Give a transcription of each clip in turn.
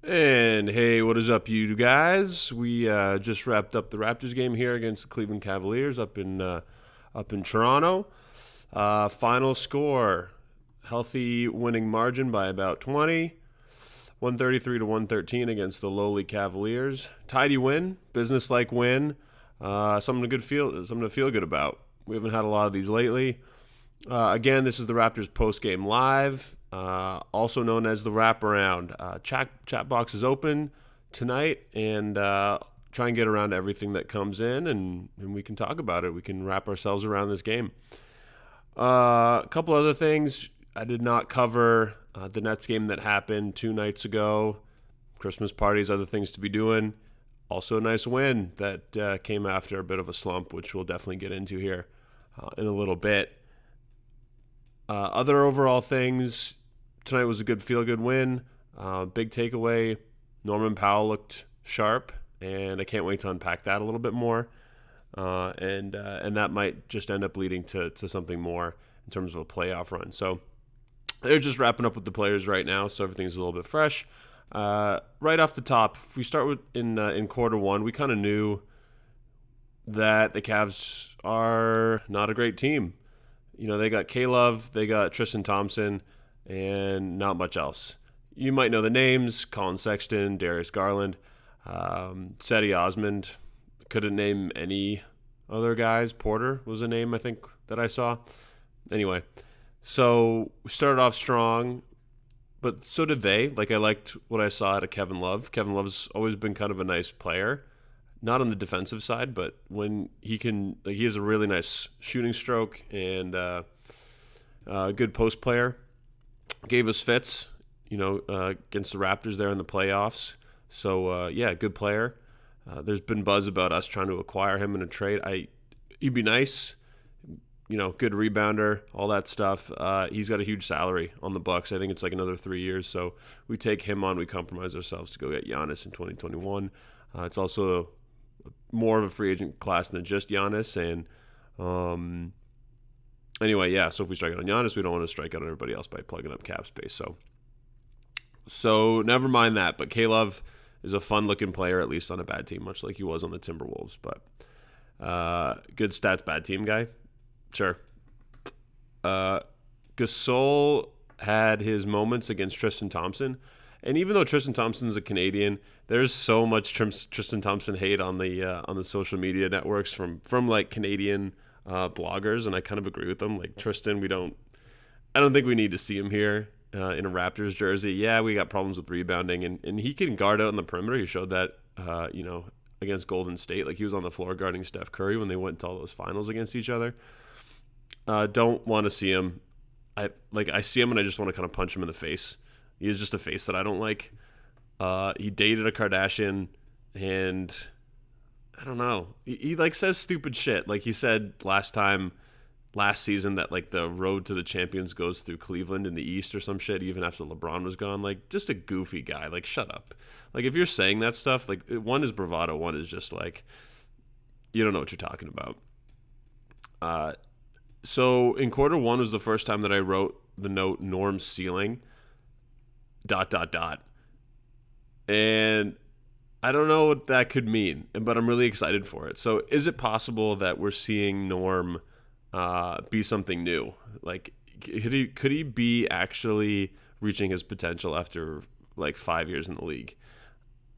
And hey, what is up, you guys? We just wrapped up the Raptors game here against the Cleveland Cavaliers up in Toronto. Final score: healthy winning margin by about 20, 133 to 113 against the lowly Cavaliers. Tidy win, business-like win. Something to feel good about. We haven't had a lot of these lately. Again, this is the Raptors post-game live, also known as the wraparound. Chat box is open tonight, and try and get around to everything that comes in, and we can talk about it. We can wrap ourselves around this game. A couple other things. I did not cover the Nets game that happened 2 nights ago. Christmas parties, other things to be doing. Also a nice win that came after a bit of a slump, which we'll definitely get into here in a little bit. Other overall things, tonight was a good feel-good win. Big takeaway, Norman Powell looked sharp, and I can't wait to unpack that a little bit more. And that might just end up leading to something more in terms of a playoff run. So they're just wrapping up with the players right now, so everything's a little bit fresh. Right off the top, if we start with in quarter one, we kind of knew that the Cavs are not a great team. You know, they got K-Love, they got Tristan Thompson, and not much else. You might know the names: Colin Sexton, Darius Garland, Cedi Osmond. Couldn't name any other guys. Porter was a name, I think, that I saw. Anyway, so we started off strong, but so did they. Like, I liked what I saw out of Kevin Love. Kevin Love's always been kind of a nice player. Not on the defensive side, but when he can, like, he has a really nice shooting stroke and a good post player. Gave us fits, against the Raptors there in the playoffs. So, yeah, good player. There's been buzz about us trying to acquire him in a trade. He'd be nice, good rebounder, all that stuff. He's got a huge salary on the Bucks. I think it's like another 3 years. So we take him on. We compromise ourselves to go get Giannis in 2021. It's also more of a free agent class than just Giannis. And anyway, yeah, so if we strike out on Giannis, we don't want to strike out on everybody else by plugging up cap space. So never mind that. But K-Love is a fun-looking player, at least on a bad team, much like he was on the Timberwolves. But good stats, bad team guy. Sure. Gasol had his moments against Tristan Thompson. And even though Tristan Thompson's a Canadian, there's so much Tristan Thompson hate on the social media networks from like Canadian bloggers, and I kind of agree with them. Like, Tristan, I don't think we need to see him here in a Raptors jersey. Yeah, we got problems with rebounding, and he can guard out on the perimeter. He showed that against Golden State. Like, he was on the floor guarding Steph Curry when they went to all those finals against each other. Don't want to see him. I see him and I just want to kind of punch him in the face. He is just a face that I don't like. He dated a Kardashian, and I don't know. He like says stupid shit. Like, he said last season that, like, the road to the champions goes through Cleveland in the East or some shit, even after LeBron was gone. Like, just a goofy guy. Like, shut up. Like, if you're saying that stuff, like, one is bravado, one is just like, you don't know what you're talking about. So in quarter one was the first time that I wrote the note Norm's ceiling ... And I don't know what that could mean, but I'm really excited for it. So is it possible that we're seeing Norm be something new? Like, could he be actually reaching his potential after like 5 years in the league?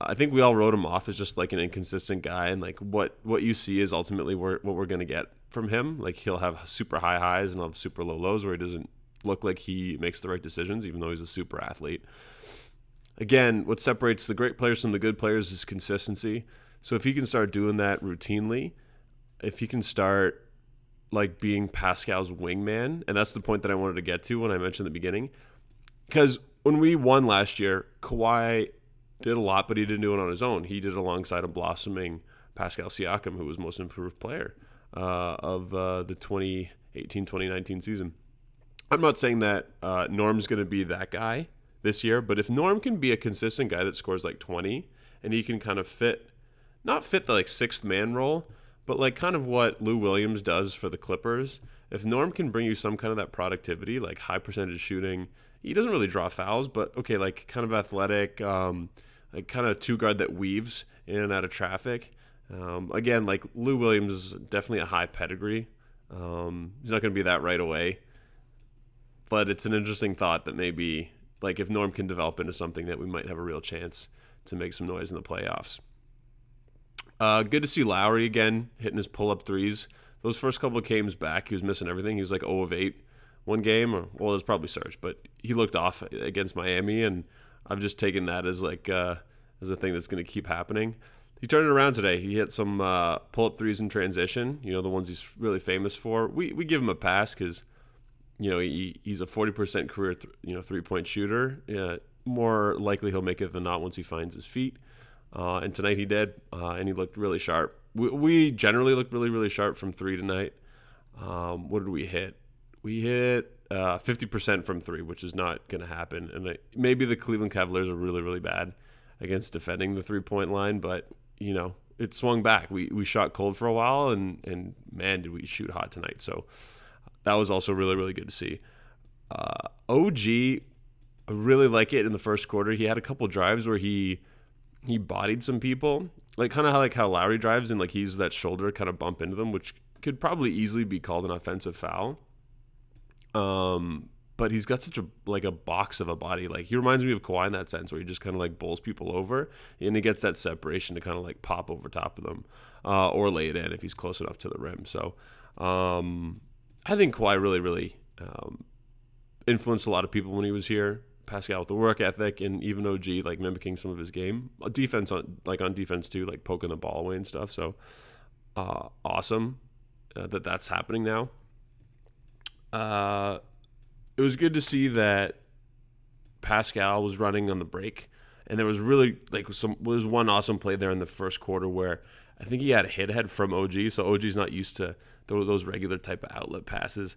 I think we all wrote him off as just like an inconsistent guy, and like what you see is ultimately what we're going to get from him. Like, he'll have super high highs and he'll have super low lows where he doesn't look like he makes the right decisions, even though he's a super athlete. Again, what separates the great players from the good players is consistency. So if he can start doing that routinely, if he can start like being Pascal's wingman, and that's the point that I wanted to get to when I mentioned at the beginning, because when we won last year, Kawhi did a lot, but he didn't do it on his own. He did it alongside a blossoming Pascal Siakam, who was most improved player of the 2018-2019 season. I'm not saying that Norm's going to be that guy this year, but if Norm can be a consistent guy that scores like 20, and he can kind of not fit the like sixth man role, but like kind of what Lou Williams does for the Clippers, if Norm can bring you some kind of that productivity, like high percentage shooting, he doesn't really draw fouls, but okay, like kind of athletic, a kind of two guard that weaves in and out of traffic. Again, like Lou Williams is definitely a high pedigree. He's not going to be that right away, but it's an interesting thought that maybe like if Norm can develop into something that we might have a real chance to make some noise in the playoffs. Good to see Lowry again hitting his pull-up threes. Those first couple of games back, he was missing everything. He was like 0 of 8 one game, or well, it was probably Serge, but he looked off against Miami, and I've just taken that as like as a thing that's going to keep happening. He turned it around today. He hit some pull-up threes in transition. You know, the ones he's really famous for. We give him a pass because you know he's a 40% career three-point shooter. More likely he'll make it than not once he finds his feet. And tonight he did, and he looked really sharp. We generally looked really, really sharp from three tonight. What did we hit? We hit 50% from three, which is not going to happen. And maybe the Cleveland Cavaliers are really, really bad against defending the three-point line, but, you know, it swung back. We shot cold for a while, and man, did we shoot hot tonight. So that was also really, really good to see. OG, I really like it in the first quarter. He had a couple drives where he bodied some people, like kind of how Lowry drives and like he used that shoulder kind of bump into them, which could probably easily be called an offensive foul. But he's got such a box of a body. Like he reminds me of Kawhi in that sense, where he just kind of like bowls people over, and he gets that separation to kind of like pop over top of them, or lay it in if he's close enough to the rim. So I think Kawhi really, really influenced a lot of people when he was here. Pascal with the work ethic, and even OG like mimicking some of his game. Defense on defense too, like poking the ball away and stuff. So awesome that's happening now. It was good to see that Pascal was running on the break, and there was really was one awesome play there in the first quarter where I think he had a hit ahead from OG, so OG's not used to those regular type of outlet passes.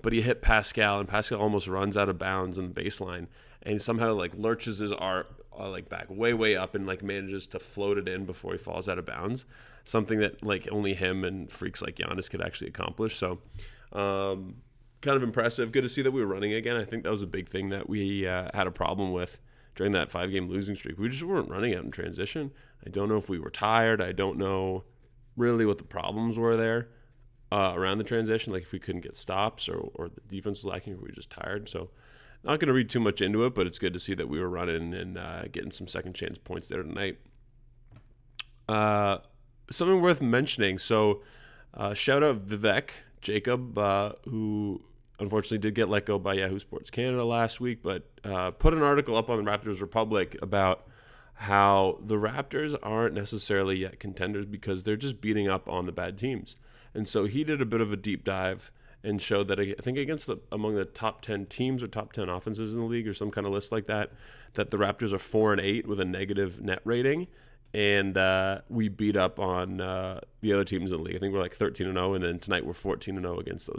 But he hit Pascal, and Pascal almost runs out of bounds on the baseline, and he somehow like lurches his arm like back way up and like manages to float it in before he falls out of bounds. Something that like only him and freaks like Giannis could actually accomplish. So kind of impressive. Good to see that we were running again. I think that was a big thing that we had a problem with during that 5-game losing streak. We just weren't running out in transition. I don't know if we were tired. I don't know really what the problems were there. Around the transition, like if we couldn't get stops or the defense was lacking, or we were just tired. So not going to read too much into it, but it's good to see that we were running and getting some second chance points there tonight. Something worth mentioning. So shout out Vivek Jacob, who unfortunately did get let go by Yahoo Sports Canada last week, but put an article up on the Raptors Republic about how the Raptors aren't necessarily yet contenders because they're just beating up on the bad teams. And so he did a bit of a deep dive and showed that I think among the top 10 teams or top 10 offenses in the league or some kind of list like that the Raptors are 4-8 with a negative net rating. And we beat up on the other teams in the league. I think we're like 13-0, and then tonight we're 14-0 against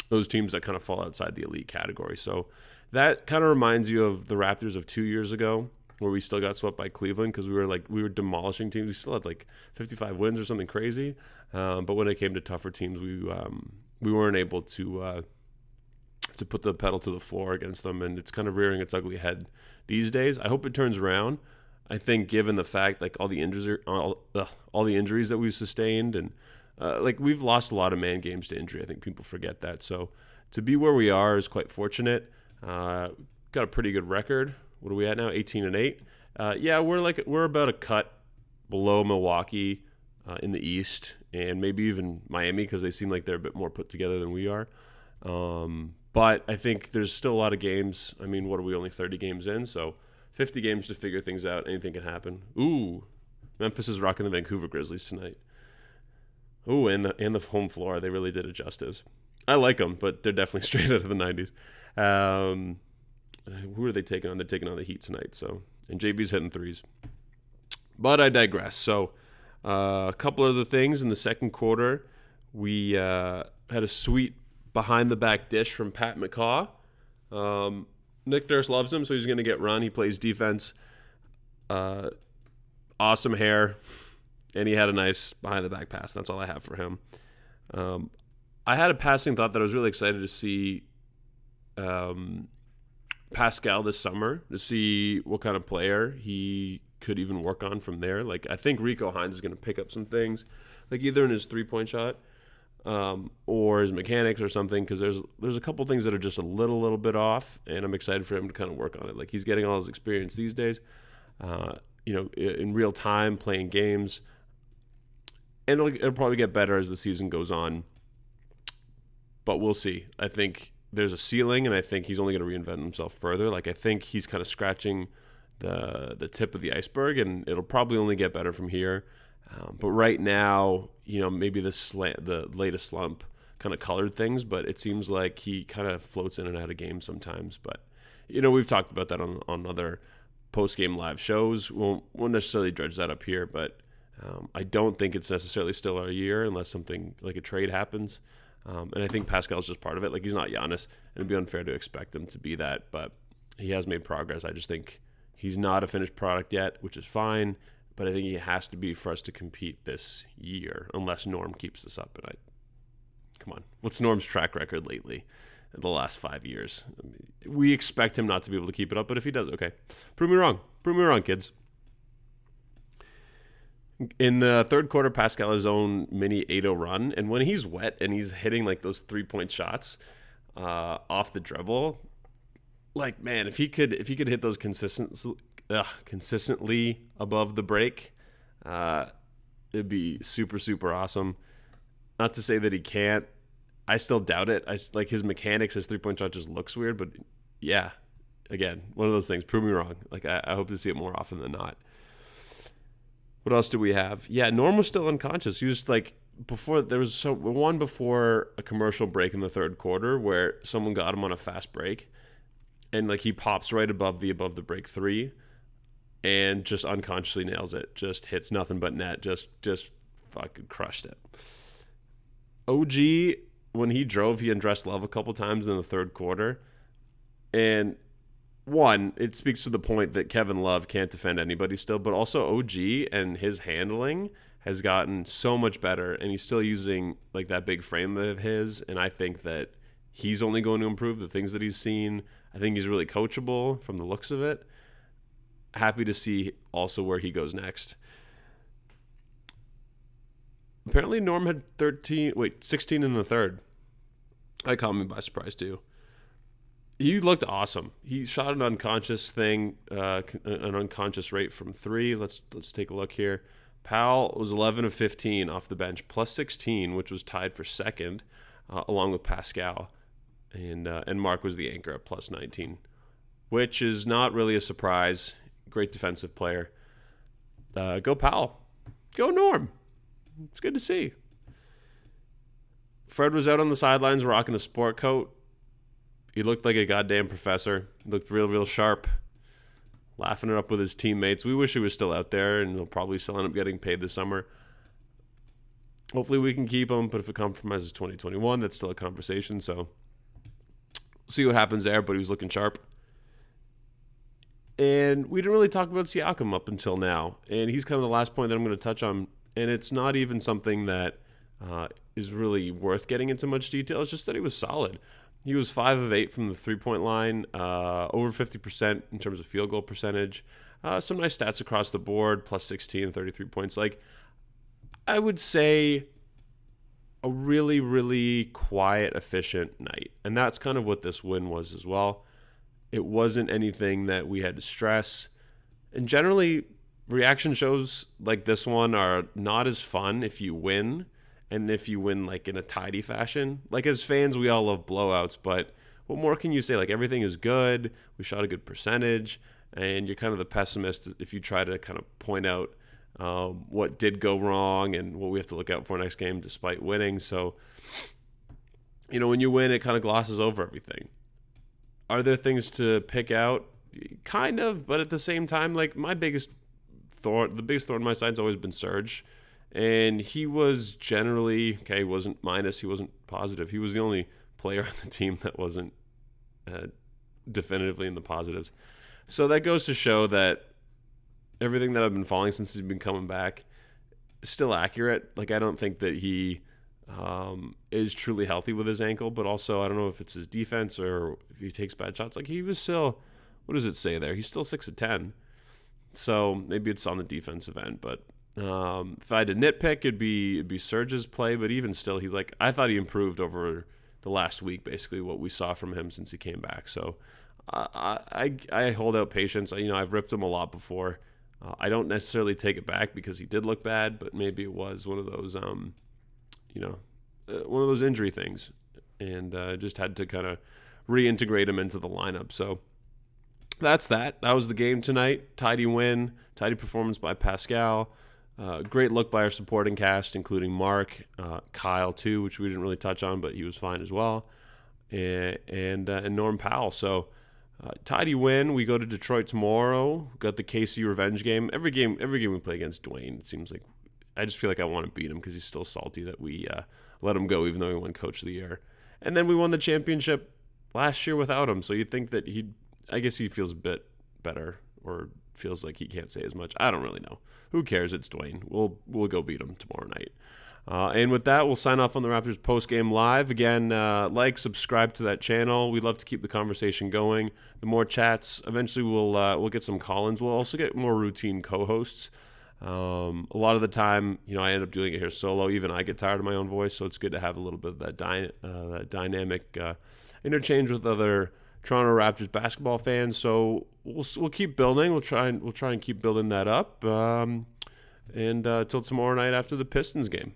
those teams that kind of fall outside the elite category. So that kind of reminds you of the Raptors of 2 years ago, where we still got swept by Cleveland because we were demolishing teams. We still had like 55 wins or something crazy, but when it came to tougher teams, we weren't able to put the pedal to the floor against them, and it's kind of rearing its ugly head these days. I hope it turns around. I think given the fact like all the injuries that we've sustained, and like we've lost a lot of man games to injury. I think people forget that. So to be where we are is quite fortunate. Got a pretty good record. What are we at now? 18-8. Yeah, we're about a cut below Milwaukee in the East, and maybe even Miami because they seem like they're a bit more put together than we are. But I think there's still a lot of games. I mean, what are we, only 30 games in? So 50 games to figure things out. Anything can happen. Ooh, Memphis is rocking the Vancouver Grizzlies tonight. Ooh, and the home floor. They really did it justice. I like them, but they're definitely straight out of the 90s. Who are they taking on? They're taking on the Heat tonight. So, and JB's hitting threes. But I digress. So a couple other things in the second quarter. We had a sweet behind-the-back dish from Pat McCaw. Nick Nurse loves him, so he's going to get run. He plays defense. Awesome hair. And he had a nice behind-the-back pass. That's all I have for him. I had a passing thought that I was really excited to see Pascal this summer to see what kind of player he could even work on from there. Like, I think Rico Hines is going to pick up some things, like either in his 3-point shot or his mechanics or something, because there's a couple things that are just a little bit off, and I'm excited for him to kind of work on it. Like, he's getting all his experience these days, in real time, playing games, and it'll probably get better as the season goes on, but we'll see. I think there's a ceiling, and I think he's only going to reinvent himself further. Like, I think he's kind of scratching the tip of the iceberg, and it'll probably only get better from here. But right now, maybe the latest slump kind of colored things, but it seems like he kind of floats in and out of games sometimes. But, we've talked about that on other post-game live shows. Won't necessarily dredge that up here, but I don't think it's necessarily still our year unless something like a trade happens. And I think Pascal's just part of it. Like, he's not Giannis, and it'd be unfair to expect him to be that, but he has made progress. I just think he's not a finished product yet, which is fine, but I think he has to be for us to compete this year, unless Norm keeps this up. And come on, what's Norm's track record lately in the last 5 years? I mean, we expect him not to be able to keep it up, but if he does, okay. Prove me wrong. Prove me wrong, kids. In the third quarter, Pascal has his own mini 8-0 run, and when he's wet and he's hitting like those 3-point shots off the dribble, like, man, if he could hit those consistently above the break, it'd be super, super awesome. Not to say that he can't. I still doubt it. Like, his mechanics, his 3-point shot just looks weird, but yeah, again, one of those things. Prove me wrong. Like, I hope to see it more often than not. What else do we have? Yeah, Norm was still unconscious. He was like, before a commercial break in the third quarter where someone got him on a fast break, and like he pops right above the break three, and just unconsciously nails it. Just hits nothing but net. Just fucking crushed it. OG, when he drove, he undressed Love a couple times in the third quarter, and one, it speaks to the point that Kevin Love can't defend anybody still, but also OG and his handling has gotten so much better, and he's still using like that big frame of his, and I think that he's only going to improve the things that he's seen. I think he's really coachable from the looks of it. Happy to see also where he goes next. Apparently Norm had 16 in the third. That caught me by surprise too. He looked awesome. He shot an unconscious thing, an unconscious rate from 3. Let's take a look here. Powell was 11 of 15 off the bench, plus 16, which was tied for second, along with Pascal. And Mark was the anchor at plus 19, which is not really a surprise. Great defensive player. Go Powell. Go Norm. It's good to see. Fred was out on the sidelines rocking a sport coat. He looked like a goddamn professor. He looked real sharp. Laughing it up with his teammates. We wish he was still out there, and he'll probably still end up getting paid this summer. Hopefully we can keep him, but if it compromises 2021, that's still a conversation, so see what happens there, but he was looking sharp. And we didn't really talk about Siakam up until now, and he's kind of the last point that I'm going to touch on, and it's not even something that is really worth getting into much detail. It's just that he was solid. He was 5 of 8 from the 3-point line, over 50% in terms of field goal percentage. Some nice stats across the board, plus 16, 33 points. Like, I would say a really, really quiet, efficient night. And that's kind of what this win was as well. It wasn't anything that we had to stress. And generally, reaction shows like this one are not as fun if you win. And if you win like in a tidy fashion. Like, as fans, we all love blowouts, but what more can you say? Like, everything is good. We shot a good percentage, and you're kind of the pessimist if you try to kind of point out what did go wrong and what we have to look out for next game despite winning. So, when you win, it kind of glosses over everything. Are there things to pick out? Kind of, but at the same time, like, the biggest thorn in my side has always been Serge. And he was generally, he wasn't minus, he wasn't positive. He was the only player on the team that wasn't definitively in the positives. So that goes to show that everything that I've been following since he's been coming back is still accurate. Like, I don't think that he is truly healthy with his ankle, but also I don't know if it's his defense or if he takes bad shots. Like he was still, what does it say there? He's still 6 of 10. So maybe it's on the defensive end, but if I had to nitpick, it'd be Serge's play. But even still, I thought he improved over the last week, basically what we saw from him since he came back. So I hold out patience. I've ripped him a lot before. I don't necessarily take it back because he did look bad, but maybe it was one of those one of those injury things, and just had to kind of reintegrate him into the lineup. So that's that. That was the game tonight. Tidy win, tidy performance by Pascal. Great look by our supporting cast, including Mark, Kyle too, which we didn't really touch on, but he was fine as well, and Norm Powell. So tidy win. We go to Detroit tomorrow. Got the KC revenge game. Every game we play against Dwayne, it seems like I just feel like I want to beat him because he's still salty that we let him go, even though he won Coach of the Year. And then we won the championship last year without him. So you'd think that I guess he feels a bit better, or feels like he can't say as much. I don't really know. Who cares? It's Dwayne. We'll go beat him tomorrow night. And with that, we'll sign off on the Raptors post-game live. Again, subscribe to that channel. We love to keep the conversation going. The more chats, eventually we'll get some call-ins. We'll also get more routine co-hosts. A lot of the time, I end up doing it here solo. Even I get tired of my own voice, so it's good to have a little bit of that dynamic interchange with other Toronto Raptors basketball fans. So we'll keep building. We'll try and keep building that up. And till tomorrow night after the Pistons game.